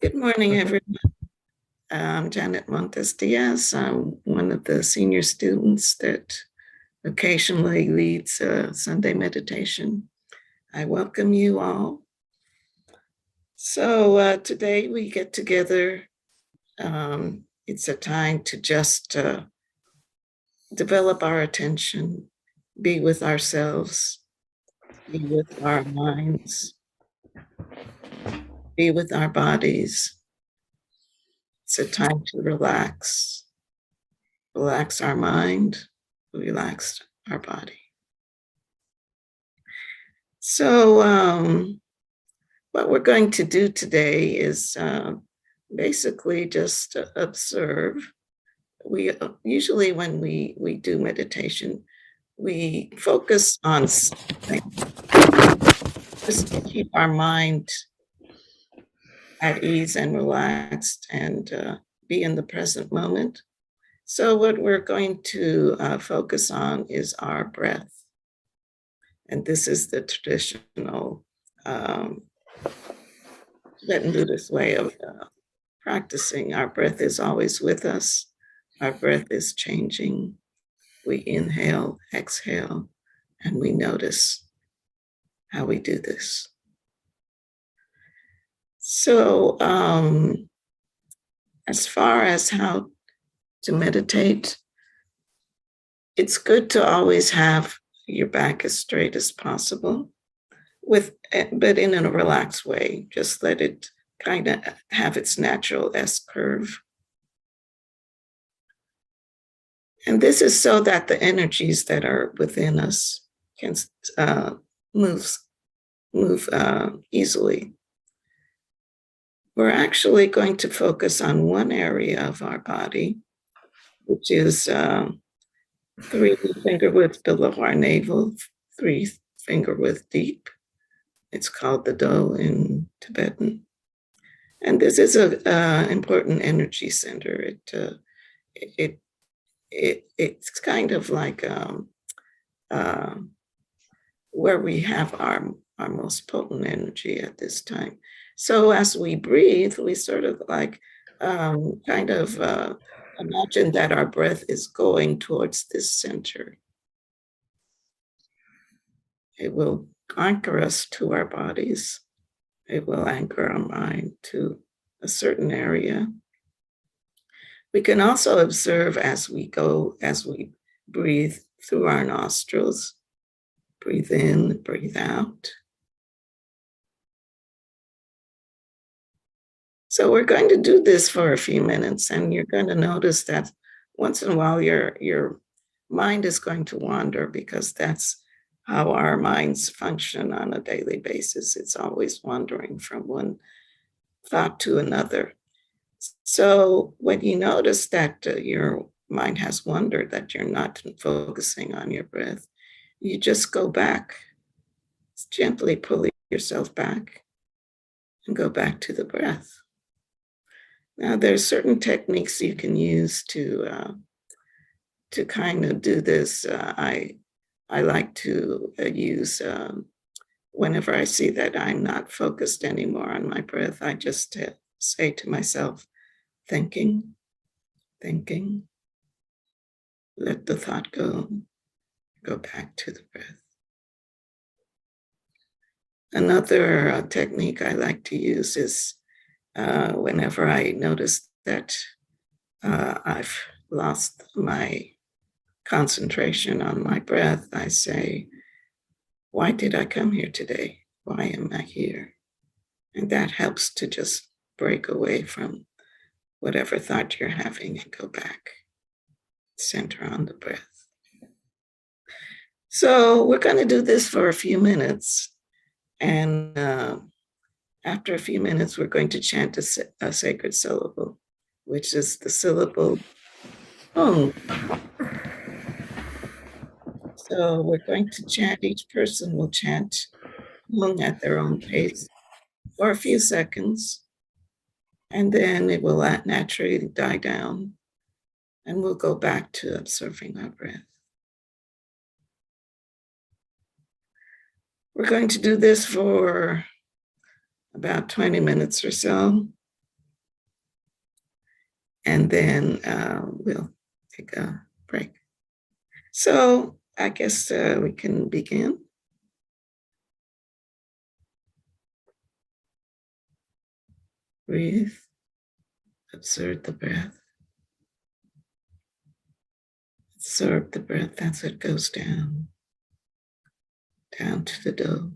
Good morning, Okay. everyone. I'm Janet Montes Diaz. I'm one of the senior students that occasionally leads Sunday meditation. I welcome you all. So today we get together. It's a time to just develop our attention, be with ourselves, be with our minds, be with our bodies. It's a time to relax our mind, relax our body. So, what we're going to do today is basically just observe. We usually, when we do meditation, we focus on something just to keep our mind at ease and relaxed and be in the present moment. So, what we're going to focus on is our breath. And this is the traditional um, Tibetan Buddhist way of practicing. Our breath is always with us. Our breath is changing. We inhale, exhale, and we notice how we do this. So, as far as how to meditate, it's good to always have your back as straight as possible, but in a relaxed way. Just let it kind of have its natural S curve. And this is so that the energies that are within us can uh, move easily. We're actually going to focus on one area of our body, which is 3 finger width below our navel, 3 finger width deep. It's called the Do in Tibetan. And this is a important energy center. It's kind of like uh, where we have our most potent energy at this time. So as we breathe, we sort of like kind of imagine that our breath is going towards this center. It will anchor us to our bodies. It will anchor our mind to a certain area. We can also observe as we breathe through our nostrils. Breathe in, breathe out. So we're going to do this for a few minutes, and you're going to notice that once in a while your mind is going to wander, because that's how our minds function on a daily basis. It's always wandering from one thought to another. So when you notice that your mind has wandered, that you're not focusing on your breath, you just go back, gently pull yourself back and go back to the breath. Now, there's certain techniques you can use to kind of do this. I like to use whenever I see that I'm not focused anymore on my breath. I just say to myself, thinking, thinking. Let the thought go. Go back to the breath. Another technique I like to use is whenever I notice that I've lost my concentration on my breath, I say, why did I come here today? Why am I here? And that helps to just break away from whatever thought you're having and go back, center on the breath. So we're going to do this for a few minutes. And after a few minutes, we're going to chant a sacred syllable, which is the syllable Om. So we're going to chant, each person will chant Om at their own pace for a few seconds, and then it will naturally die down, and we'll go back to observing our breath. We're going to do this for about 20 minutes or so. and then we'll take a break. So I guess we can begin. Breathe, observe the breath, absorb the breath as it goes down, down to the dough.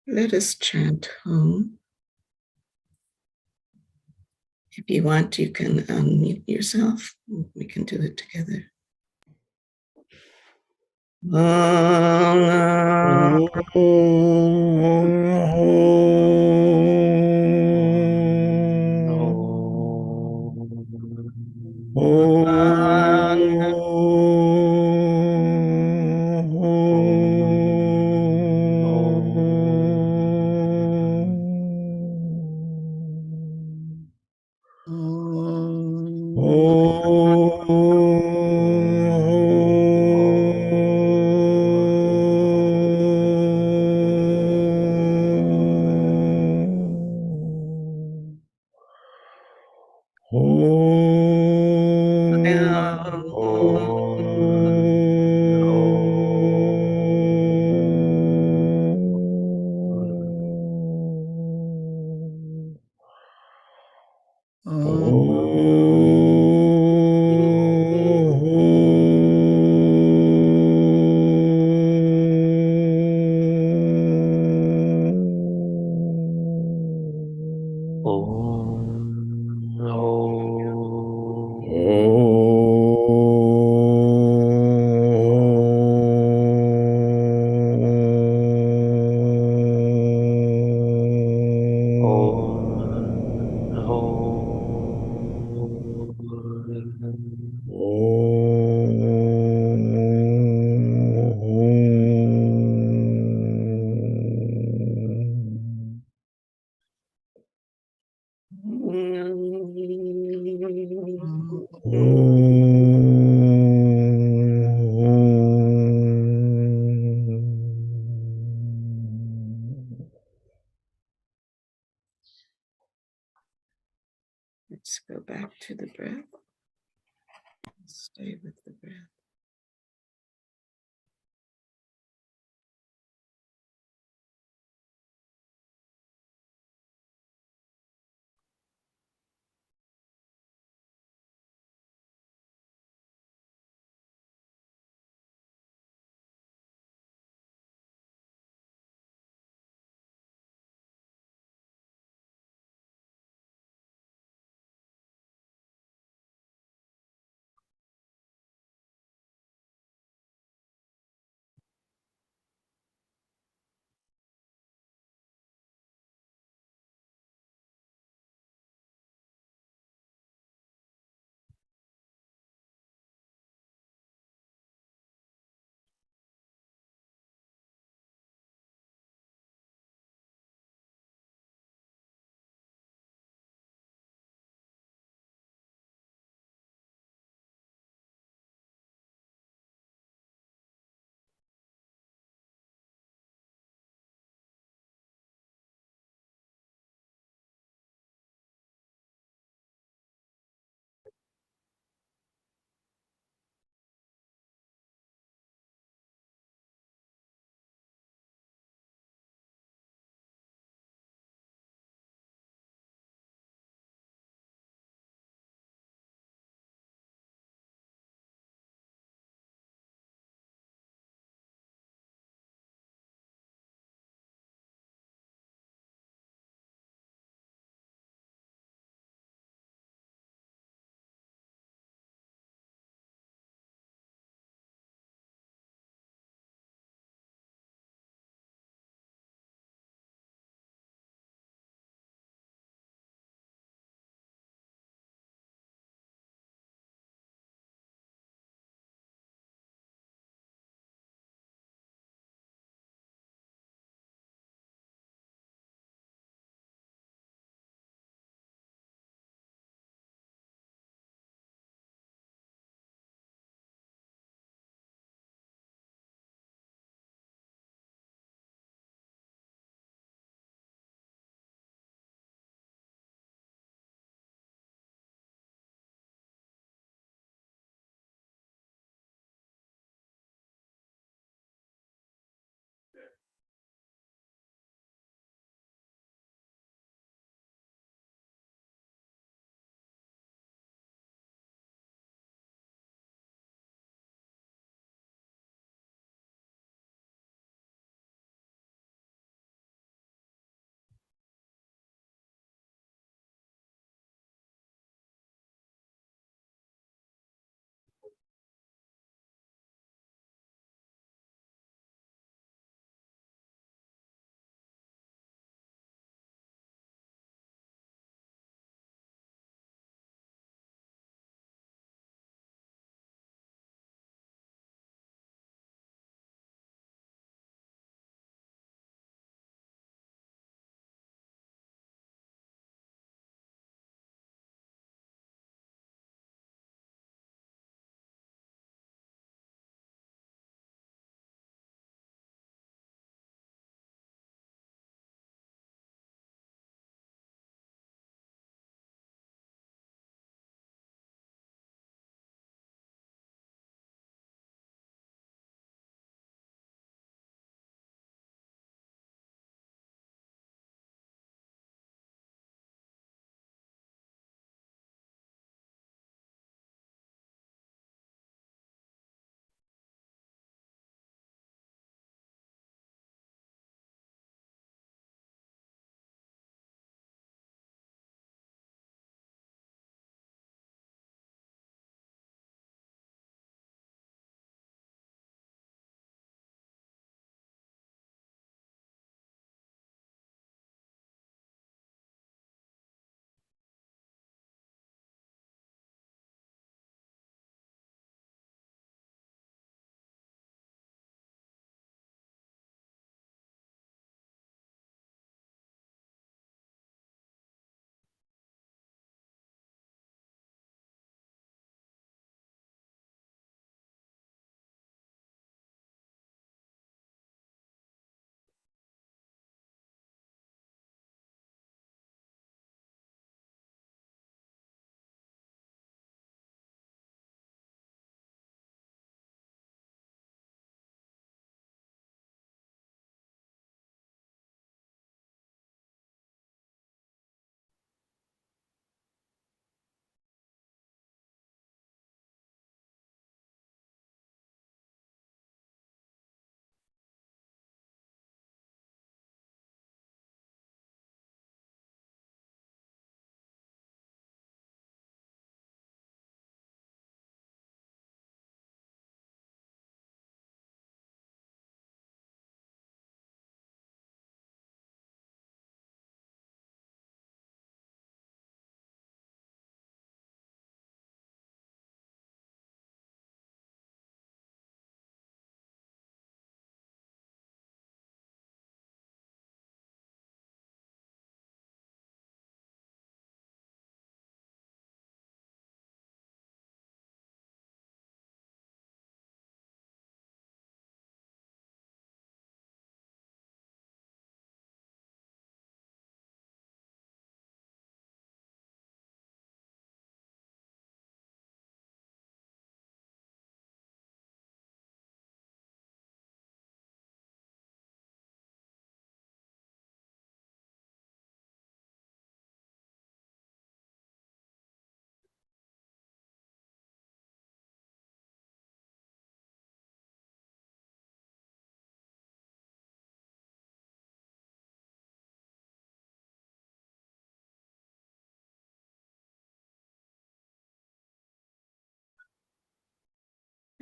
Let us chant home. If you want, you can unmute yourself. We can do it together. Let's go back to the breath. Stay with the breath.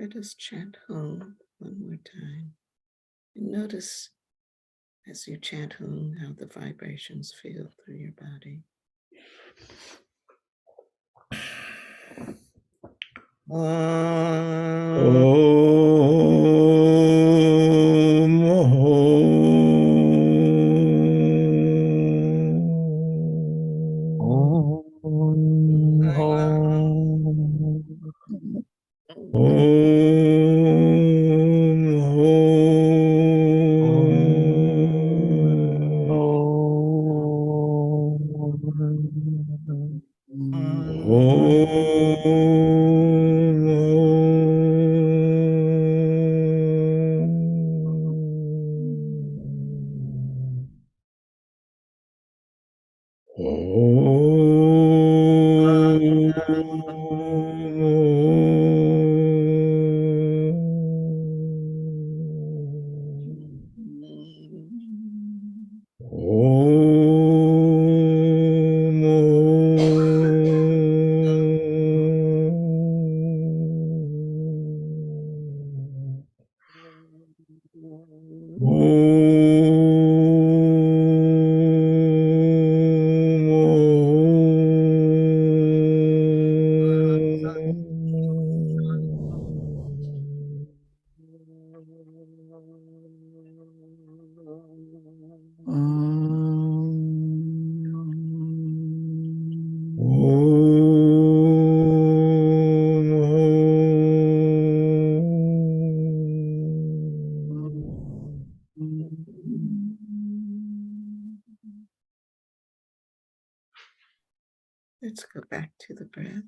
Let us chant home one more time. And notice as you chant home how the vibrations feel through your body. Let's go back to the breath.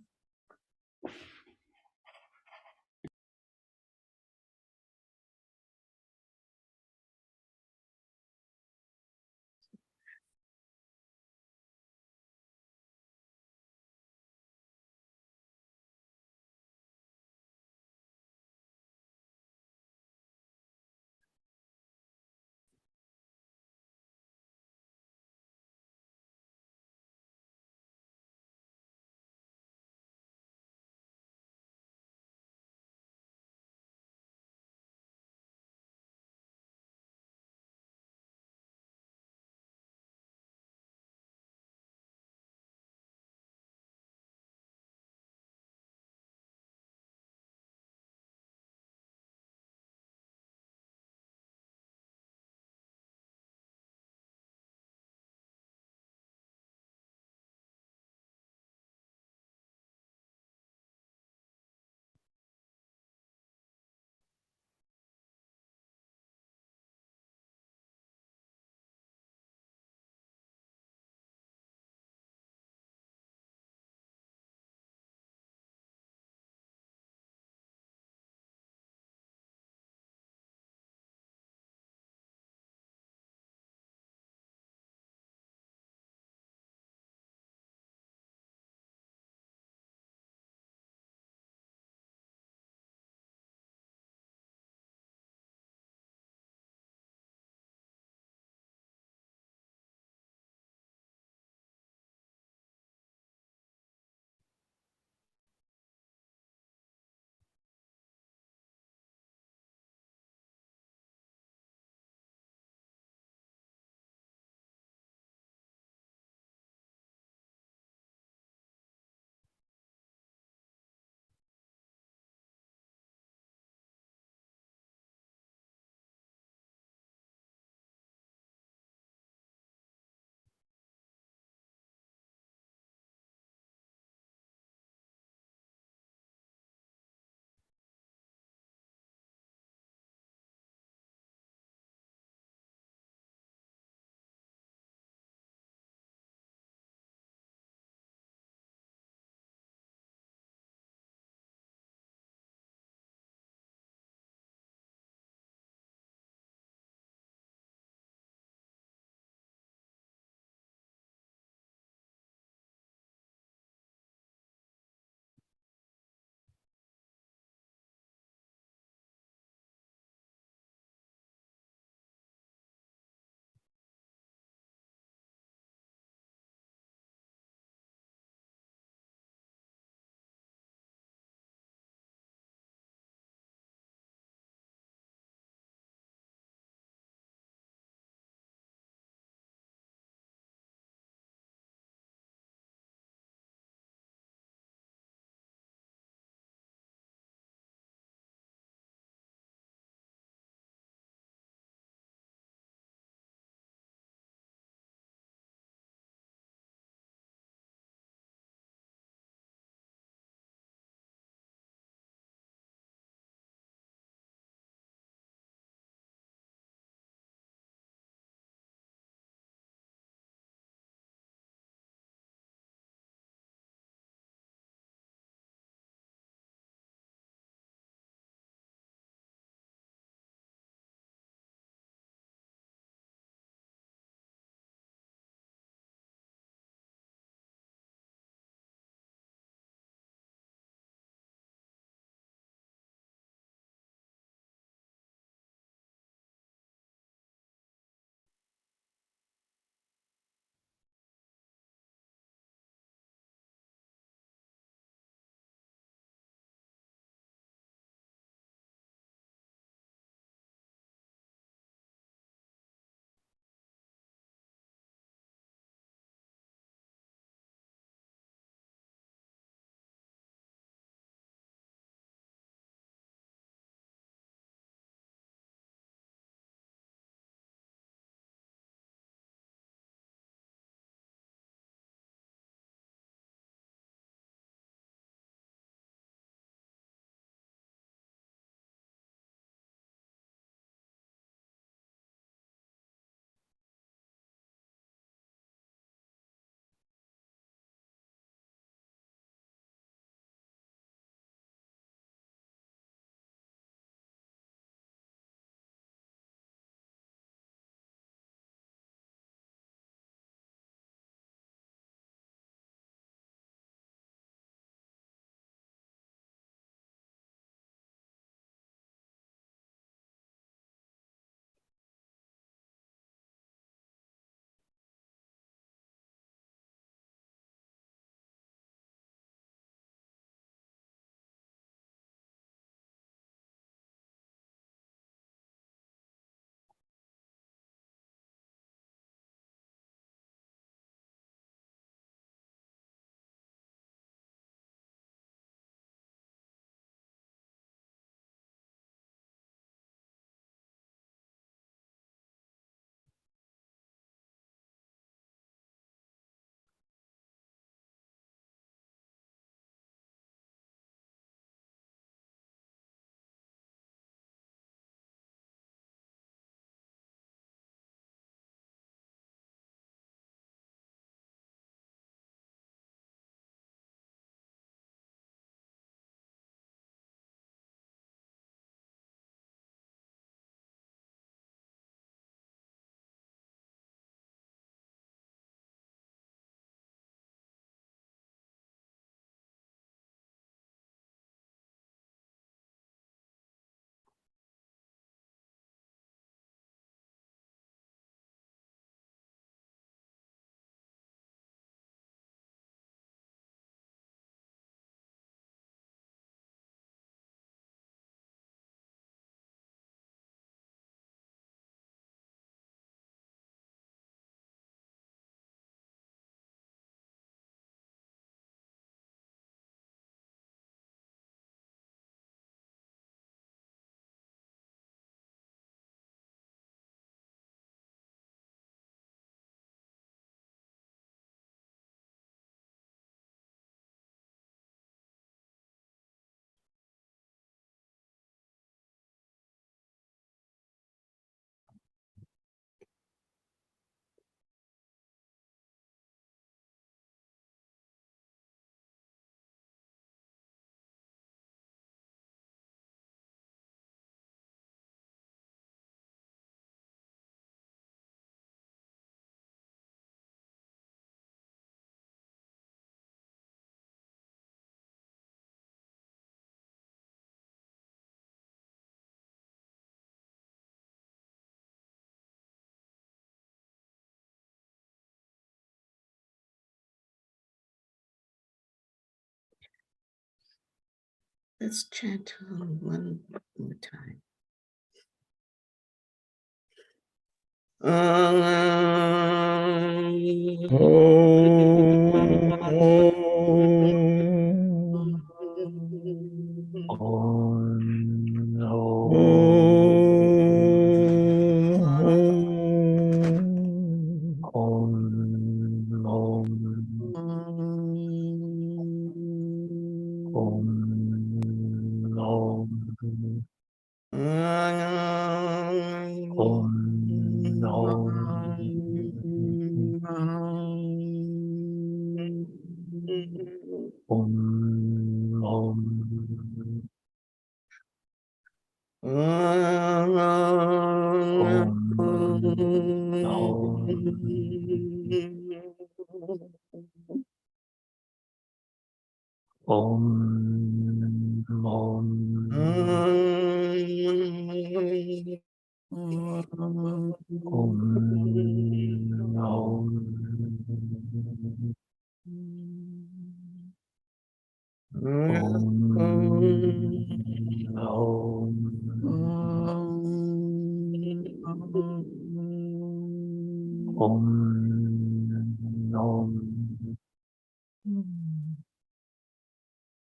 Let's chant one more time.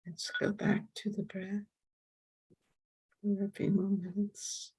Let's go back to the breath for a few more minutes.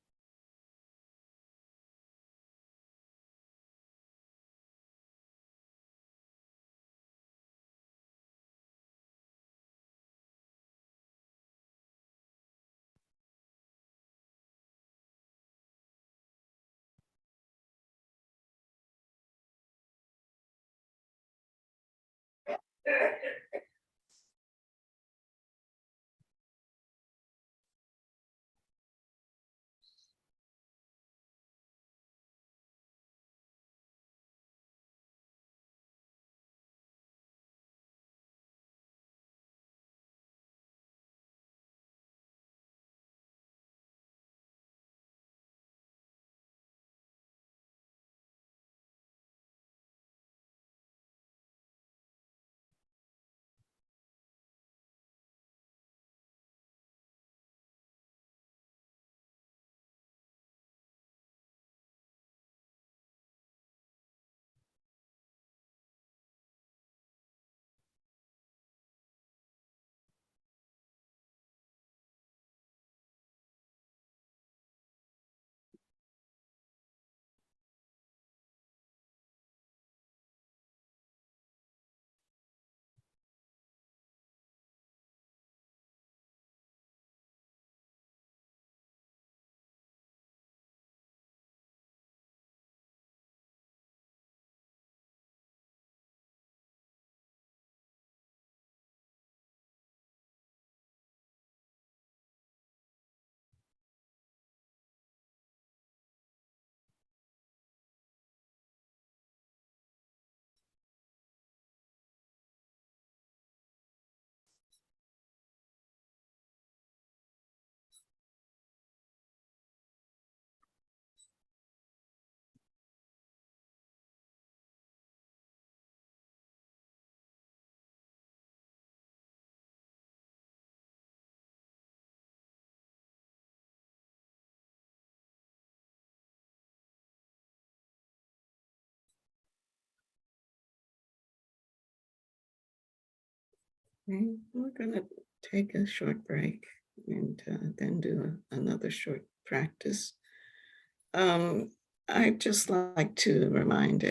Okay, we're going to take a short break and then do another short practice. Um, I'd just like to remind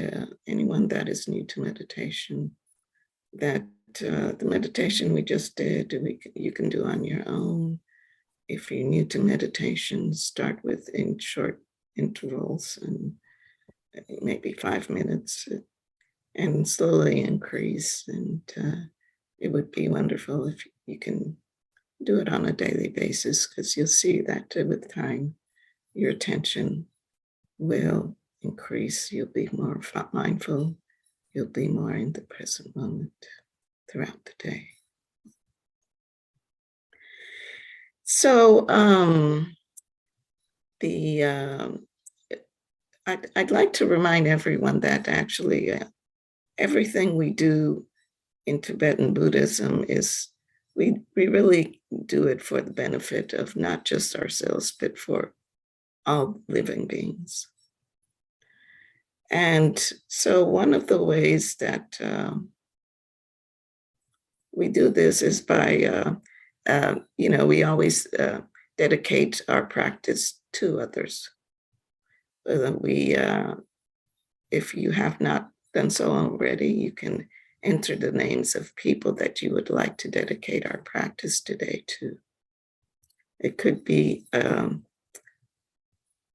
anyone that is new to meditation that the meditation we just did, you can do on your own. If you're new to meditation, start with in short intervals and maybe 5 minutes and slowly increase. And it would be wonderful if you can do it on a daily basis because you'll see that with time, your attention will increase. You'll be more mindful. You'll be more in the present moment throughout the day. So the I'd like to remind everyone that actually everything we do in Tibetan Buddhism is We really do it for the benefit of not just ourselves, but for all living beings. And so, one of the ways that we do this is by, we always dedicate our practice to others. We, if you have not done so already, you can enter the names of people that you would like to dedicate our practice today to. It could be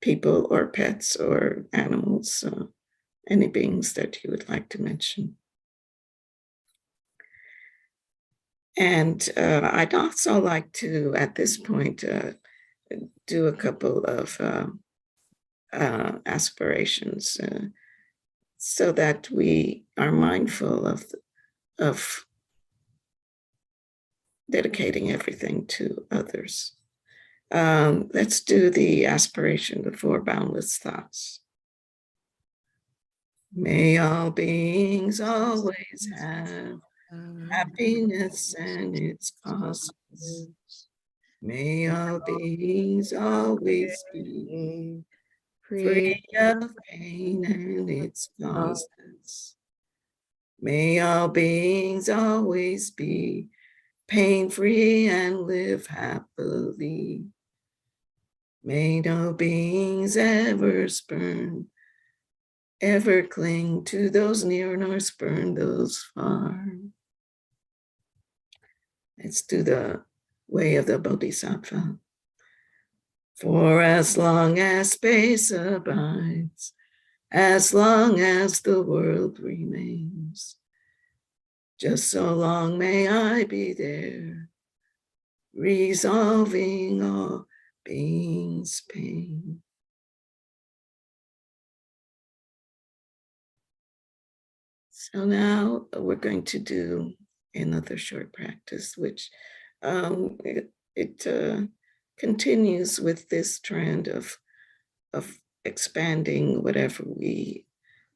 people or pets or animals, any beings that you would like to mention. And I'd also like to, at this point, do a couple of aspirations so that we are mindful of dedicating everything to others. Let's do the aspiration before boundless thoughts. May all beings always have happiness and its causes. May all beings always be free Free of pain and its causes. May all beings always be pain free and live happily. May no beings ever spurn, ever cling to those near nor spurn those far. Let's do the way of the Bodhisattva. For as long as space abides, as long as the world remains, just so long may I be there, resolving all beings' pain. So now we're going to do another short practice, which it continues with this trend of expanding whatever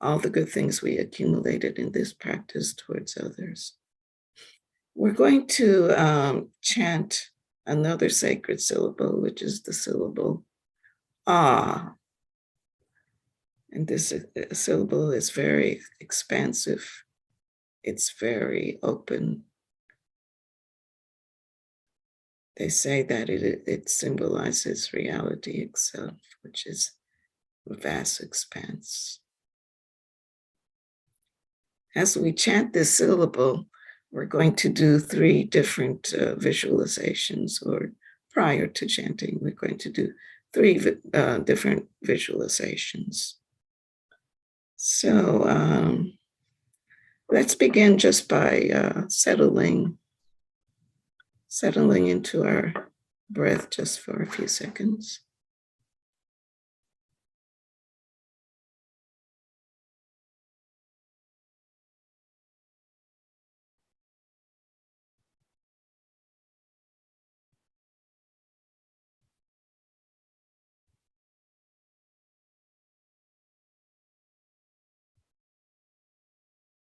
all the good things we accumulated in this practice towards others. We're going to chant another sacred syllable, which is the syllable ah. And this syllable is very expansive. It's very open. They say that it symbolizes reality itself, which is a vast expanse. As we chant this syllable, we're going to do 3 different visualizations, or prior to chanting, we're going to do 3 different visualizations. So let's begin just by settling into our breath just for a few seconds.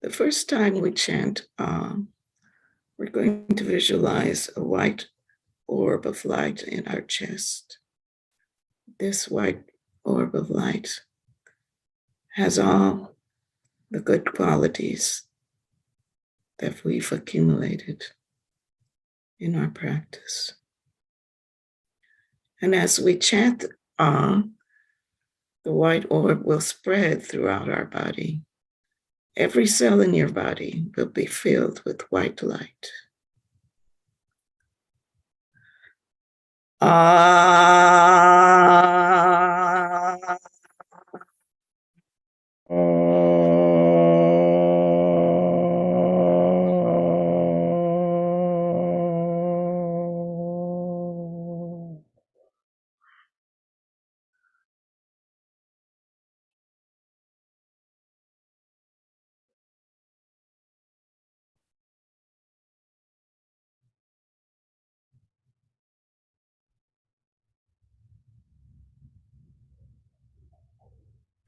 The first time we chant, we're going to visualize a white orb of light in our chest. This white orb of light has all the good qualities that we've accumulated in our practice. And as we chant the white orb will spread throughout our body. Every cell in your body will be filled with white light. Ah.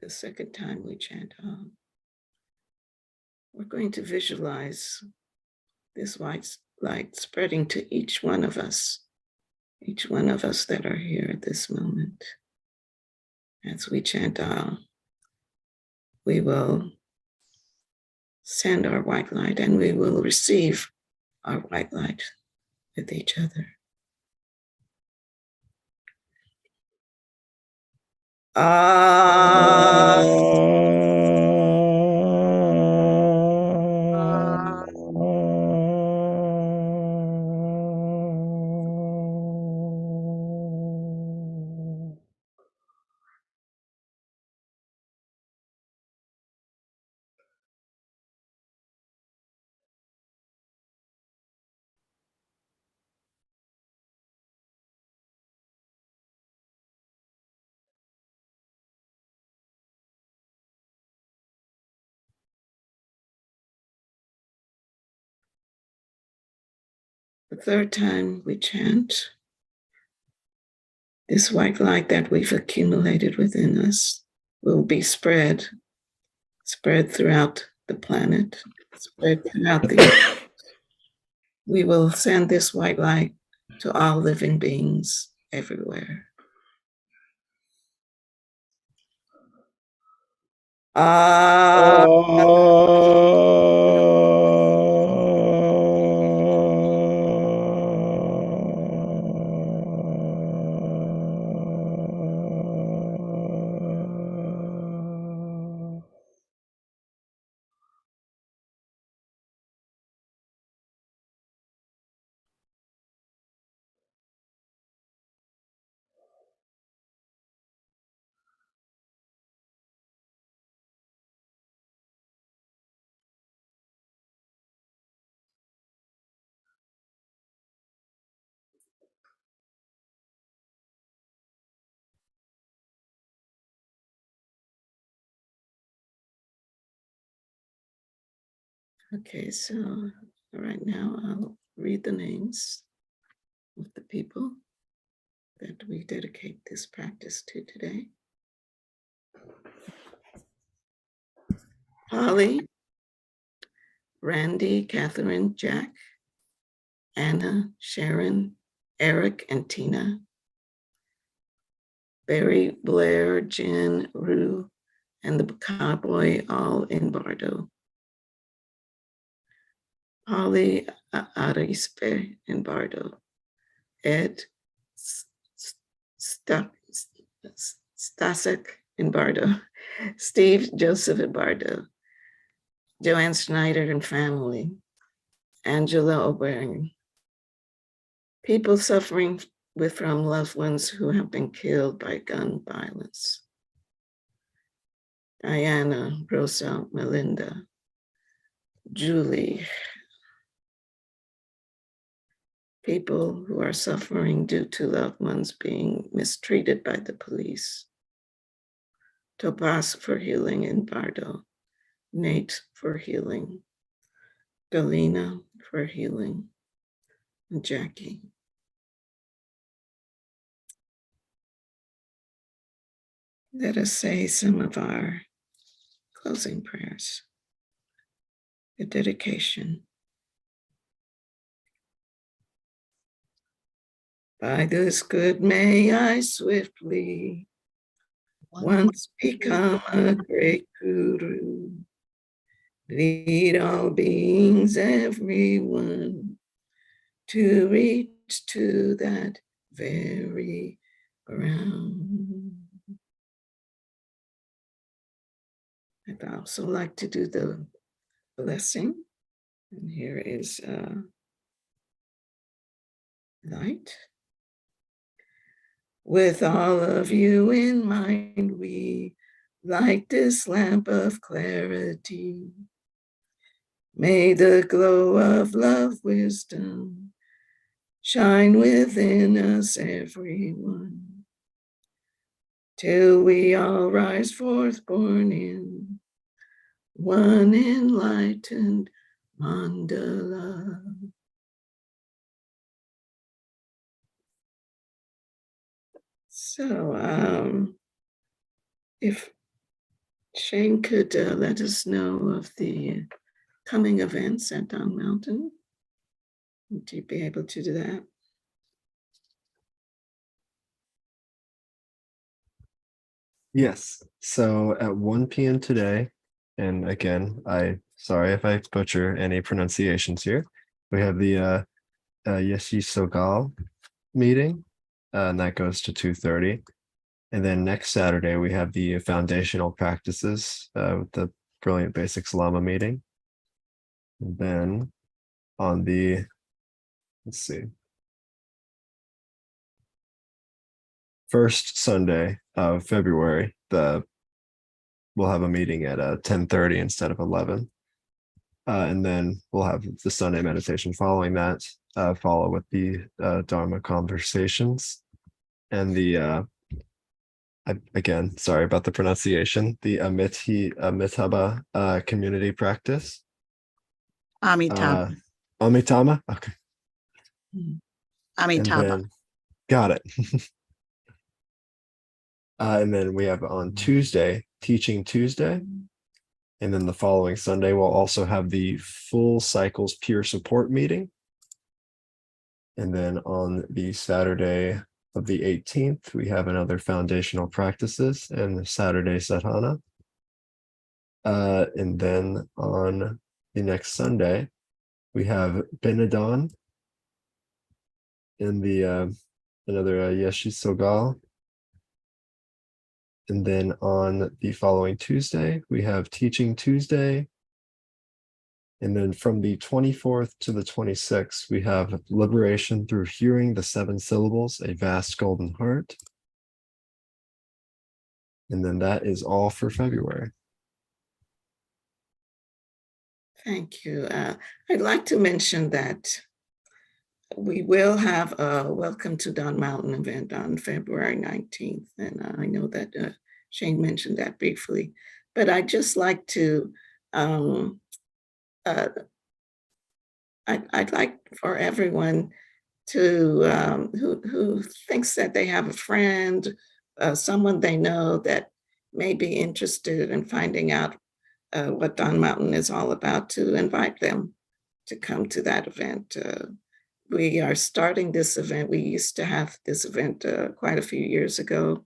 The second time we chant we're going to visualize this light spreading to each one of us that are here at this moment. As we chant we will send our white light and we will receive our white light with each other. The third time we chant, this white light that we've accumulated within us will be spread throughout the planet, spread throughout the earth. We will send this white light to all living beings everywhere. Ah. Okay, so right now I'll read the names of the people that we dedicate this practice to today. Holly, Randy, Catherine, Jack, Anna, Sharon, Eric, and Tina. Barry, Blair, Jen, Rue, and the cowboy all in Bardo. Holly, Arispe in Bardo. Ed, Stasek in Bardo. Steve, Joseph in Bardo. Joanne Schneider and family. Angela O'Brien. People suffering from loved ones who have been killed by gun violence. Diana, Rosa, Melinda, Julie. People who are suffering due to loved ones being mistreated by the police. Topaz for healing in Bardo. Nate for healing. Galina for healing. And Jackie. Let us say some of our closing prayers. The dedication. By this good may I swiftly once become a great guru. Lead all beings, everyone, to reach to that very ground. I'd also like to do the blessing. And here is light. With all of you in mind, we light this lamp of clarity. May the glow of love, wisdom, shine within us, everyone, till we all rise forth born in one enlightened mandala. So if Shane could let us know of the coming events at Down Mountain. Would you be able to do that? Yes. So at 1 p.m. today, and again, sorry if I butcher any pronunciations here. We have the Yeshi Sogal meeting, and that goes to 2:30. And then next Saturday we have the foundational practices with the Brilliant Basics Llama meeting. And then on the let's see, first Sunday of February, we'll have a meeting at 10:30 instead of 11. And then we'll have the Sunday meditation following that, follow with the Dharma conversations and the again, sorry about the pronunciation, the Amitabha community practice. Amitabha. Amitabha? Okay. And Amitabha. then, got it. And then we have on Tuesday, Teaching Tuesday. And then the following Sunday, we'll also have the Full Cycles Peer Support meeting. And then on the Saturday of the 18th, we have another foundational practices and Saturday Sadhana. And then on the next Sunday, we have Benadon and the another Yeshi Sogal. And then on the following Tuesday, we have Teaching Tuesday. And then from the 24th to the 26th, we have Liberation Through Hearing the Seven Syllables, A Vast Golden Heart. And then that is all for February. Thank you. I'd like to mention that we will have a Welcome to Dawn Mountain event on February 19th. And I know that Shane mentioned that briefly, but I'd just like to, I'd like for everyone to, who thinks that they have a friend, someone they know that may be interested in finding out what Dawn Mountain is all about, to invite them to come to that event. We are starting this event. We used to have this event quite a few years ago,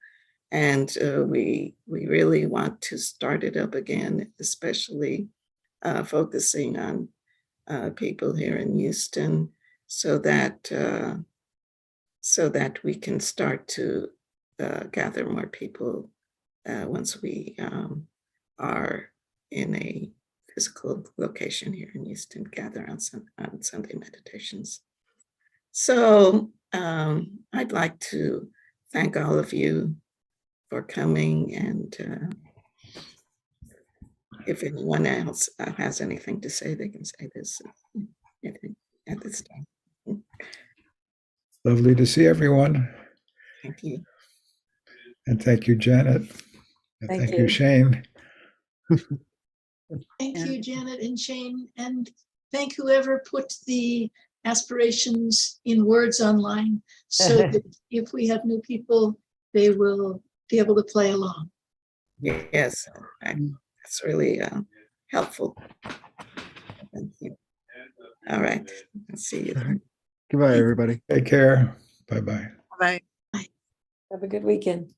and we really want to start it up again, especially focusing on people here in Houston, so that we can start to gather more people once we are in a physical location here in Houston, gather on Sunday meditations. So I'd like to thank all of you for coming, and if anyone else has anything to say, they can say this at this time. Lovely to see everyone. Thank you. And thank you, Janet. And Thank thank you. you, Shane. Thank you, Janet and Shane, and thank whoever put the aspirations in words online, so that if we have new people, they will be able to play along. Yes, that's really helpful. Thank you. All right, I'll see you then. Goodbye, everybody. Take care. Bye-bye. Bye. Have a good weekend.